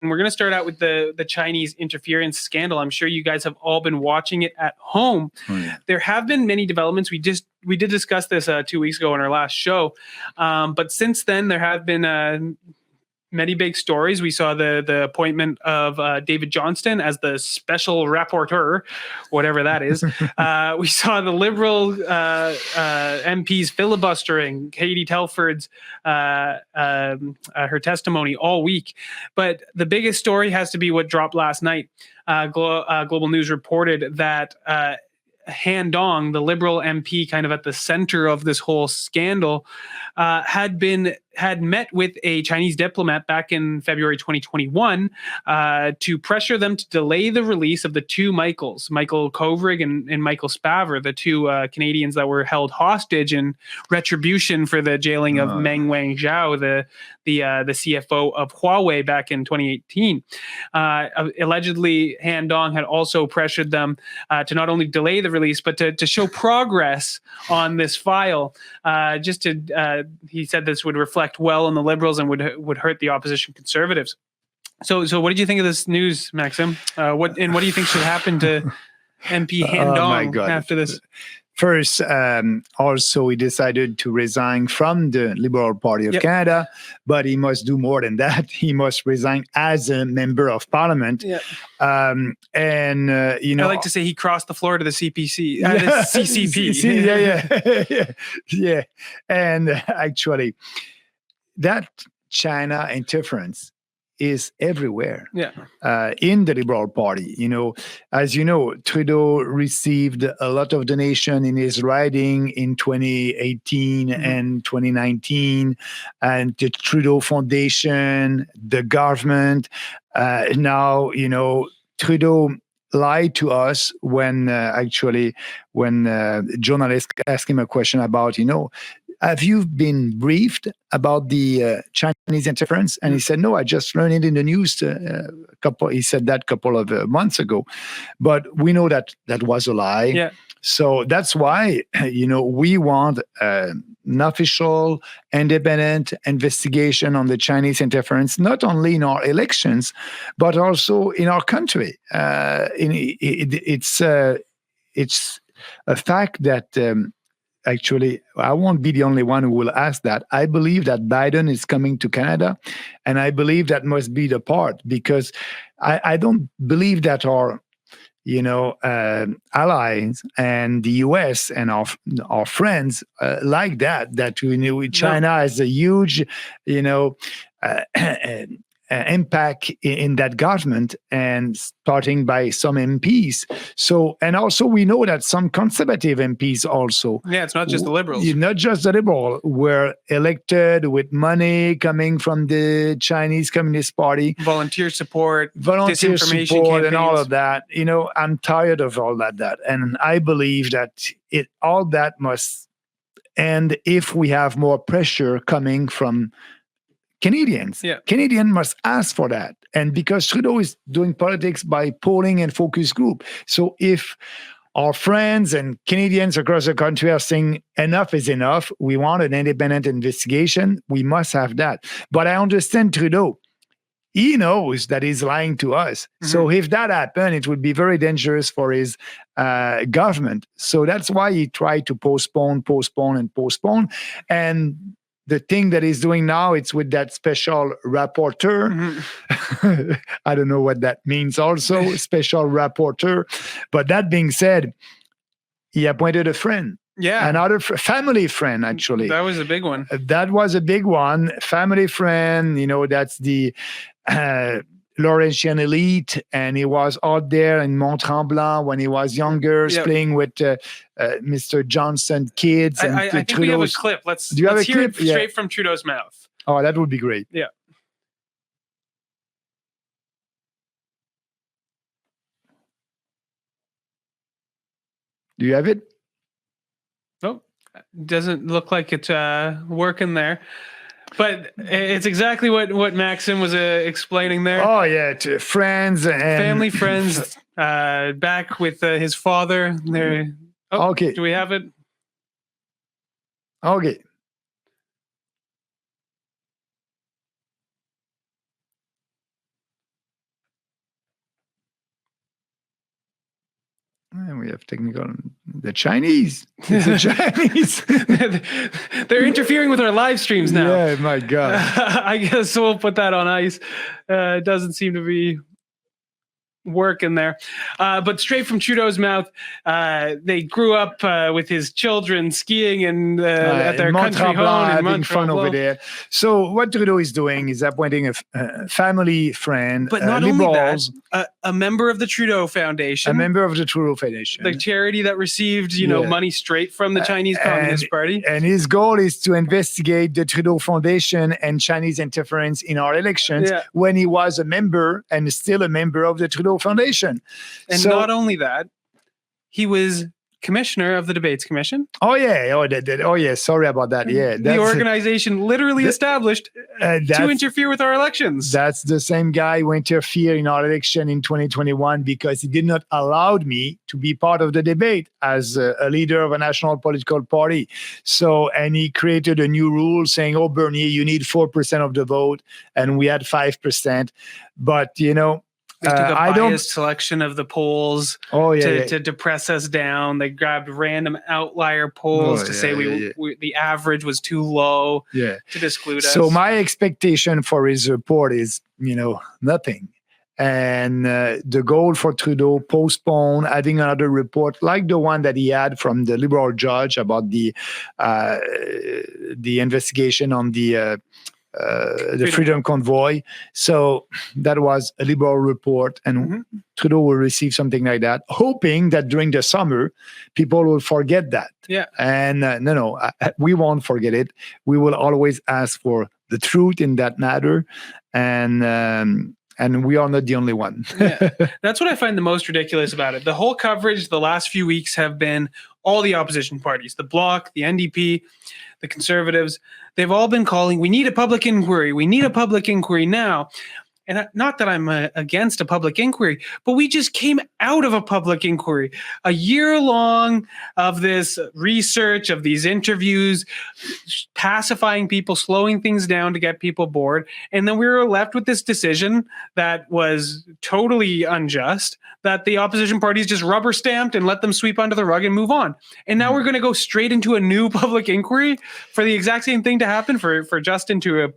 And we're going to start out with the Chinese interference scandal. I'm sure you guys have all been watching it at home. Oh, yeah. There have been many developments. We did discuss this 2 weeks ago in our last show, but since then there have been many big stories. We saw the appointment of David Johnston as the special rapporteur, whatever that is. We saw the Liberal MPs filibustering Katie Telford's her testimony all week. But the biggest story has to be what dropped last night. Global News reported that Han Dong, the Liberal MP, kind of at the center of this whole scandal, had met with a Chinese diplomat back in February 2021 to pressure them to delay the release of the two Michaels, Michael Kovrig and Michael Spavor, the two Canadians that were held hostage in retribution for the jailing of Meng Wanzhou, the CFO of Huawei back in 2018. Allegedly, Han Dong had also pressured them to not only delay the release, but to show progress on this file. He said this would reflect well on the Liberals and would hurt the opposition Conservatives. So what did you think of this news, Maxim? What do you think should happen to MP Han Dong after this? First, also, he decided to resign from the Liberal Party of Canada, but he must do more than that. He must resign as a member of Parliament. I like to say he crossed the floor to the CPC, the CCP. Yeah. And actually, that China interference is everywhere in the Liberal Party. As you know, Trudeau received a lot of donation in his riding in 2018 and 2019, and the Trudeau Foundation, the government. Now, Trudeau lied to us when journalists asked him a question about, have you been briefed about the Chinese interference? And he said, no, I just learned it in the news. He said that a couple of months ago. But we know that was a lie. Yeah. So that's why, we want an official, independent investigation on the Chinese interference, not only in our elections, but also in our country. It's a fact that actually, I won't be the only one who will ask that. I believe that Biden is coming to Canada, and I believe that must be the part, because I don't believe that our allies and the U.S. and our friends like that China has a huge, impact in that government, and starting by some MPs. So, and also we know that some conservative MPs also. Yeah, it's not just the Liberals. Not just the Liberals were elected with money coming from the Chinese Communist Party. Volunteer support, disinformation campaigns, and all of that. I'm tired of all that. And I believe that all that must end if we have more pressure coming from Canadians. Canadians must ask for that. And because Trudeau is doing politics by polling and focus group. So if our friends and Canadians across the country are saying enough is enough, we want an independent investigation, we must have that. But I understand Trudeau. He knows that he's lying to us. So if that happened, it would be very dangerous for his government. So that's why he tried to postpone. And the thing that he's doing now, it's with that special rapporteur. I don't know what that means also, special rapporteur. But that being said, he appointed a friend. Yeah. Another family friend, actually. That was a big one. That was a big one. Family friend, that's the Laurentian elite, and he was out there in Mont-Tremblant when he was younger, playing with Mr. Johnson kids. I think we have a clip. Let's hear it straight from Trudeau's mouth. Oh, that would be great. Yeah. Do you have it? Oh, doesn't look like it's working there. But it's exactly what Maxim was explaining there. Oh, yeah, to friends and family, friends, back with his father. There. Oh, okay. Do we have it? Okay. We have the Chinese. It's the Chinese. They're interfering with our live streams now. Yeah, my God. I guess we'll put that on ice. It doesn't seem to be working there. But straight from Trudeau's mouth, they grew up with his children skiing at their country home in having fun over there. So what Trudeau is doing is appointing a family friend, but not liberals, only that, a member of the Trudeau Foundation, the charity that received money straight from the Chinese Communist Party. And his goal is to investigate the Trudeau Foundation and Chinese interference in our elections when he was a member and still a member of the Trudeau Foundation. And not only that, he was commissioner of the Debates Commission. Oh yeah. Sorry about that. Yeah, the organization literally established to interfere with our elections. That's the same guy who interfered in our election in 2021 because he did not allow me to be part of the debate as a leader of a national political party. So, and he created a new rule saying, "Oh, Bernier, you need 4% of the vote," and we had 5%. But they took a biased selection of the polls to depress us down. They grabbed random outlier polls to say the average was too low to exclude us. So my expectation for his report is, nothing. And the goal for Trudeau, postpone, adding another report like the one that he had from the Liberal judge about the investigation on the Freedom Convoy. So that was a Liberal report, and Trudeau will receive something like that, hoping that during the summer, people will forget that. Yeah. And we won't forget it. We will always ask for the truth in that matter. And we are not the only one. That's what I find the most ridiculous about it. The whole coverage the last few weeks have been all the opposition parties, the Bloc, the NDP, the Conservatives. They've all been calling, we need a public inquiry. We need a public inquiry now. And not that I'm against a public inquiry, but we just came out of a public inquiry, a year long of this research, of these interviews, pacifying people, slowing things down to get people bored. And then we were left with this decision that was totally unjust, that the opposition parties just rubber stamped and let them sweep under the rug and move on. And now we're going to go straight into a new public inquiry for the exact same thing to happen, for Justin to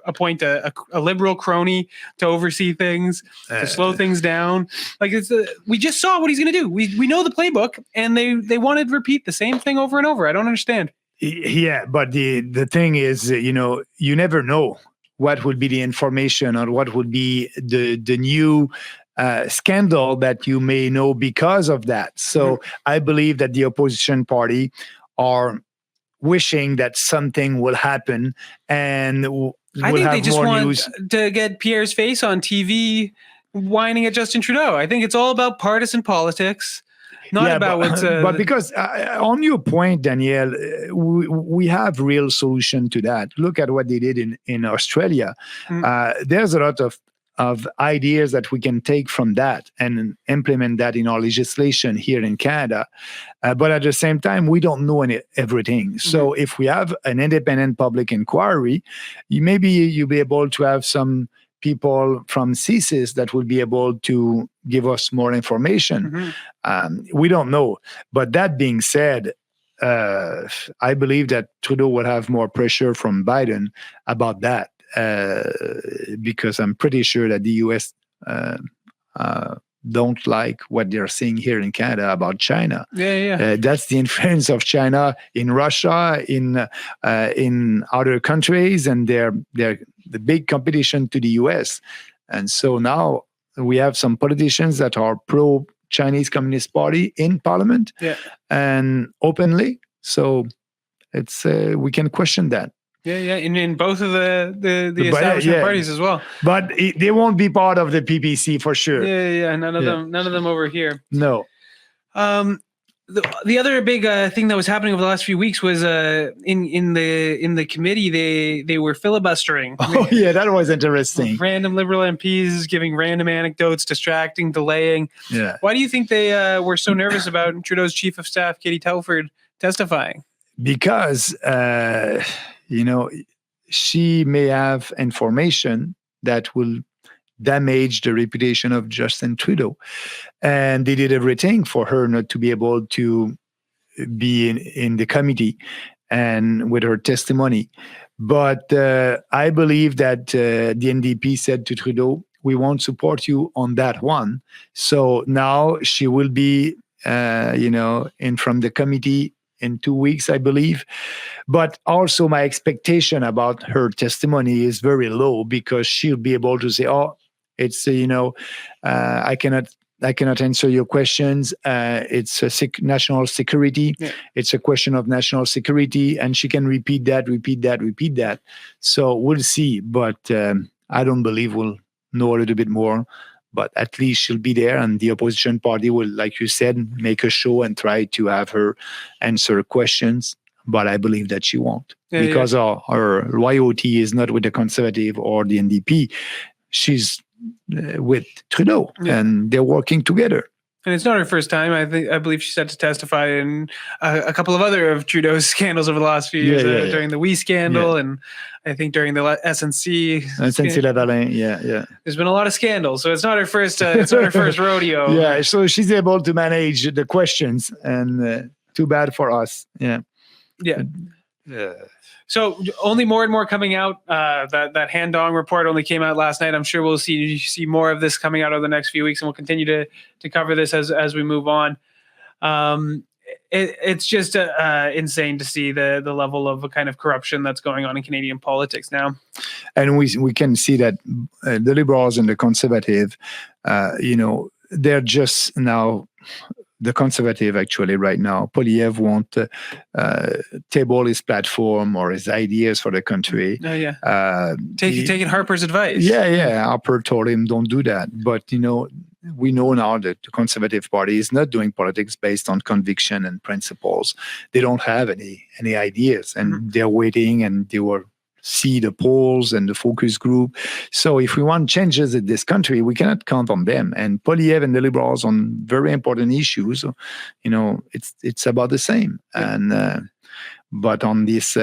appoint a liberal crony to oversee things, to slow things down. Like we just saw what he's going to do. We know the playbook, and they wanted to repeat the same thing over and over. I don't understand. Yeah, but the thing is, you never know what would be the information or what would be the new scandal that you may know because of that. So I believe that the opposition party are wishing that something will happen, and I think they just want news to get Pierre's face on TV whining at Justin Trudeau. I think it's all about partisan politics, not about what's. But because on your point, Daniel, we have real solution to that. Look at what they did in Australia. There's a lot of ideas that we can take from that and implement that in our legislation here in Canada. But at the same time, we don't know everything. So if we have an independent public inquiry, you'll be able to have some people from CSIS that will be able to give us more information. We don't know. But that being said, I believe that Trudeau will have more pressure from Biden about that. Because I'm pretty sure that the U.S. Don't like what they're seeing here in Canada about China. That's the influence of China in Russia, in other countries, and they're the big competition to the U.S. And so now we have some politicians that are pro-Chinese Communist Party in Parliament and openly. So it's we can question that. In both of the establishment parties as well. But they won't be part of the PPC for sure. None of them over here. No. The other big thing that was happening over the last few weeks was in the committee they were filibustering. Oh yeah, that was interesting. Random Liberal MPs giving random anecdotes, distracting, delaying. Yeah. Why do you think they were so nervous about Trudeau's chief of staff, Katie Telford, testifying? Because she may have information that will damage the reputation of Justin Trudeau. And they did everything for her not to be able to be in the committee and with her testimony. But I believe that the NDP said to Trudeau, we won't support you on that one. So now she will be, in from the committee in 2 weeks, I believe. But also my expectation about her testimony is very low because she'll be able to say, oh, it's, I cannot answer your questions. It's a national security. Yeah. It's a question of national security. And she can repeat that. So we'll see. But I don't believe we'll know a little bit more. But at least she'll be there. And the opposition party will, like you said, make a show and try to have her answer questions. But I believe that she won't. Because her loyalty is not with the Conservative or the NDP. She's with Trudeau, and they're working together. And it's not her first time. I believe she's set to testify in a couple of other of Trudeau's scandals over the last few years, during the WE scandal, and I think during the SNC. SNC-Lavalin, yeah. There's been a lot of scandals, so it's not her first. It's not her first rodeo. Yeah, so she's able to manage the questions, and too bad for us. Yeah. So only more and more coming out. That Han Dong report only came out last night. I'm sure we'll see more of this coming out over the next few weeks, and we'll continue to cover this as we move on. It's just insane to see the level of kind of corruption that's going on in Canadian politics now. And we can see that the Liberals and the Conservative, they're just now. The Conservative, actually, right now, Poilievre won't table his platform or his ideas for the country. Taking Harper's advice. Yeah. Harper told him, don't do that. But, we know now that the Conservative Party is not doing politics based on conviction and principles. They don't have any ideas, and they're waiting, and they will see the polls and the focus group. So if we want changes in this country, we cannot count on them. And Poilievre and the Liberals on very important issues, it's about the same. And but on this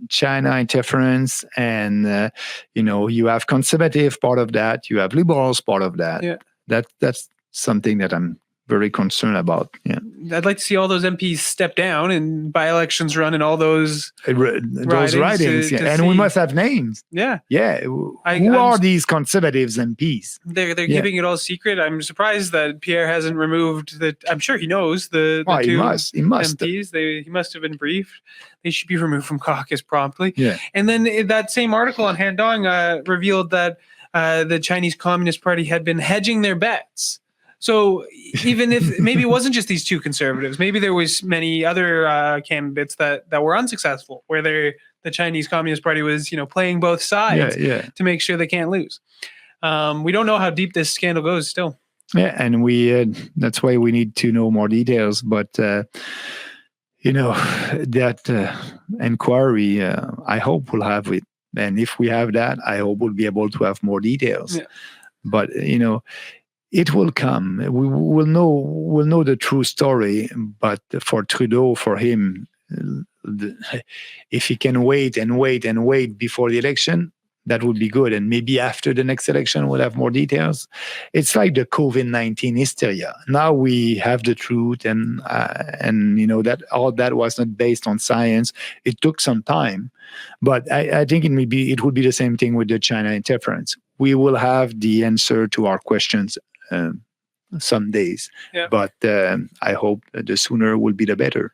China interference, and you have Conservative part of that, you have Liberals part of that. Yeah. That's something that I'm very concerned about. Yeah, I'd like to see all those MPs step down and by-elections run in all those ridings. And we must have names. Yeah. Who are these Conservatives MPs? They're keeping it all secret. I'm surprised that Pierre hasn't removed the. I'm sure he knows the two he must. MPs. He must have been briefed. They should be removed from caucus promptly. Yeah. And then that same article on Han Dong revealed that the Chinese Communist Party had been hedging their bets. So even if maybe it wasn't just these two Conservatives, maybe there was many other candidates that were unsuccessful, where the Chinese Communist Party was playing both sides to make sure they can't lose. We don't know how deep this scandal goes still. Yeah, and that's why we need to know more details. But that inquiry, I hope we'll have it. And if we have that, I hope we'll be able to have more details. Yeah. But it will come. We will know the true story. But for Trudeau, for him, if he can wait before the election, that would be good. And maybe after the next election, we'll have more details. It's like the COVID-19 hysteria. Now we have the truth, and that all that was not based on science. It took some time, but I think it would be the same thing with the China interference. We will have the answer to our questions some days, but I hope the sooner will be the better.